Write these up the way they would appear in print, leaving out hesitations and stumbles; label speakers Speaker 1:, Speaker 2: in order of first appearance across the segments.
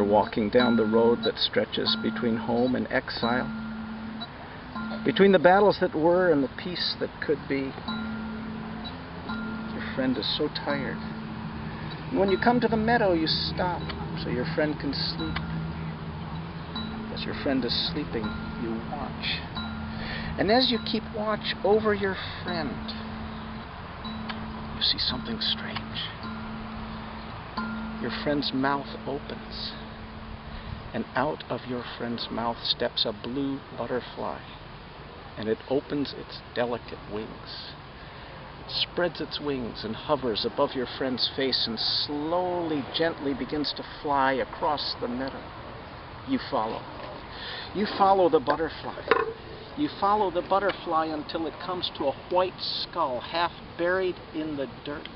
Speaker 1: You're walking down the road that stretches between home and exile, between the battles that were and the peace that could be. Your friend is so tired. And when you come to the meadow, you stop so your friend can sleep. As your friend is sleeping, you watch. And as you keep watch over your friend, you see something strange. Your friend's mouth opens, and out of your friend's mouth steps a blue butterfly, and it opens its delicate wings, spreads its wings and hovers above your friend's face and slowly, gently begins to fly across the meadow. You follow. You follow the butterfly. You follow the butterfly until it comes to a white skull half buried in the dirt.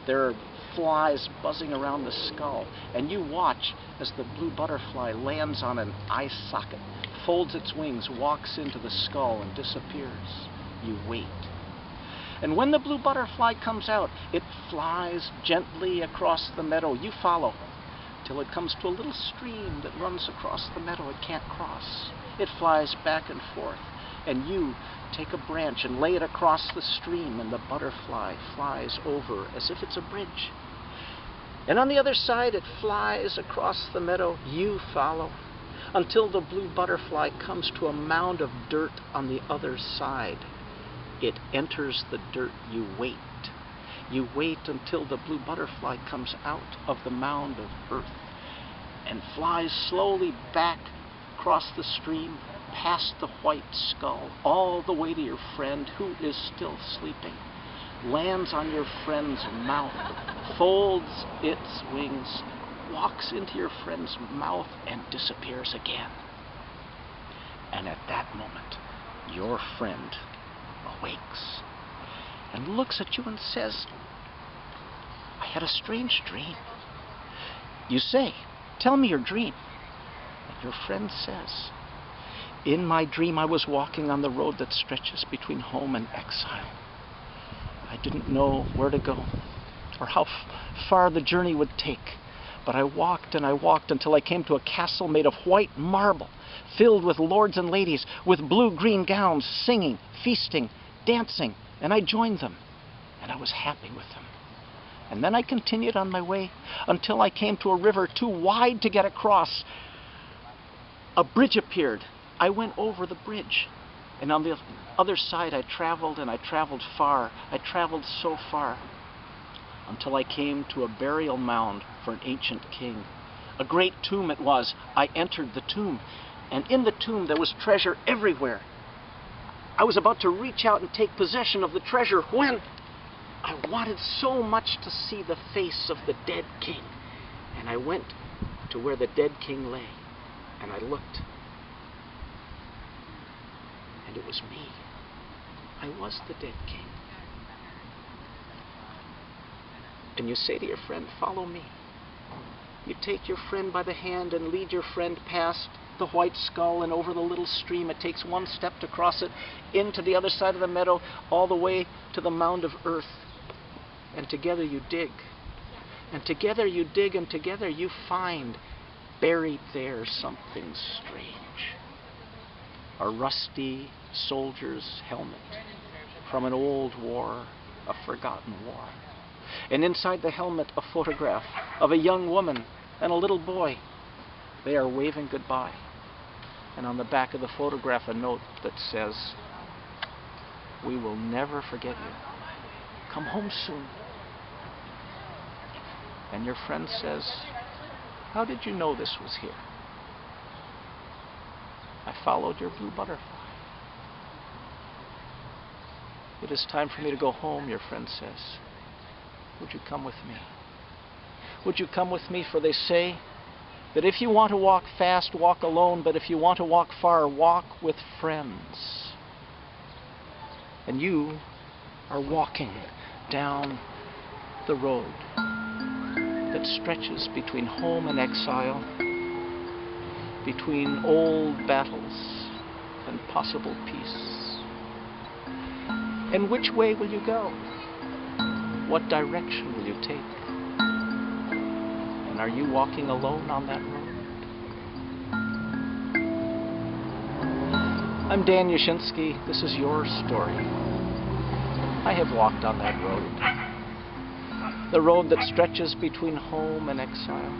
Speaker 1: There are flies buzzing around the skull, and you watch as the blue butterfly lands on an eye socket, folds its wings, walks into the skull, and disappears. You wait. And when the blue butterfly comes out, it flies gently across the meadow. You follow till it comes to a little stream that runs across the meadow it can't cross. It flies back and forth, and you take a branch and lay it across the stream, and the butterfly flies over as if it's a bridge. And on the other side, it flies across the meadow. You follow until the blue butterfly comes to a mound of dirt on the other side. It enters the dirt. You wait. You wait until the blue butterfly comes out of the mound of earth and flies slowly back across the stream, past the white skull, all the way to your friend who is still sleeping, lands on your friend's mouth, folds its wings, walks into your friend's mouth, and disappears again. And at that moment, your friend awakes and looks at you and says, "I had a strange dream." You say, "Tell me your dream." And your friend says, "In my dream I was walking on the road that stretches between home and exile. I didn't know where to go or how far the journey would take, but I walked and I walked until I came to a castle made of white marble, filled with lords and ladies with blue-green gowns, singing, feasting, dancing, and I joined them, and I was happy with them. And then I continued on my way until I came to a river too wide to get across. A bridge appeared. I went over the bridge, and on the other side I traveled, and I traveled far. I traveled so far until I came to a burial mound for an ancient king. A great tomb it was. I entered the tomb, and in the tomb there was treasure everywhere. I was about to reach out and take possession of the treasure when I wanted so much to see the face of the dead king. And I went to where the dead king lay, and I looked, and it was me. I was the dead king. And you say to your friend, "Follow me." You take your friend by the hand and lead your friend past the white skull and over the little stream. It takes one step to cross it, into the other side of the meadow, all the way to the mound of earth. And together you dig. And together you dig, and together you find buried there something strange. A rusty soldier's helmet from an old war, a forgotten war. And inside the helmet, a photograph of a young woman and a little boy. They are waving goodbye. And on the back of the photograph, a note that says, "We will never forget you. Come home soon." And your friend says, "How did you know this was here?" "I followed your blue butterfly." "It is time for me to go home," your friend says. "Would you come with me? Would you come with me? For they say that if you want to walk fast, walk alone, but if you want to walk far, walk with friends." And you are walking down the road that stretches between home and exile, between old battles and possible peace. And which way will you go? What direction will you take? And are you walking alone on that road? I'm Dan Yashinsky. This is your story. I have walked on that road. The road that stretches between home and exile.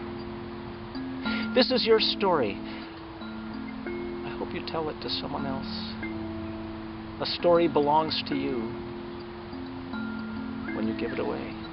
Speaker 1: This is your story. I hope you tell it to someone else. A story belongs to you when you give it away.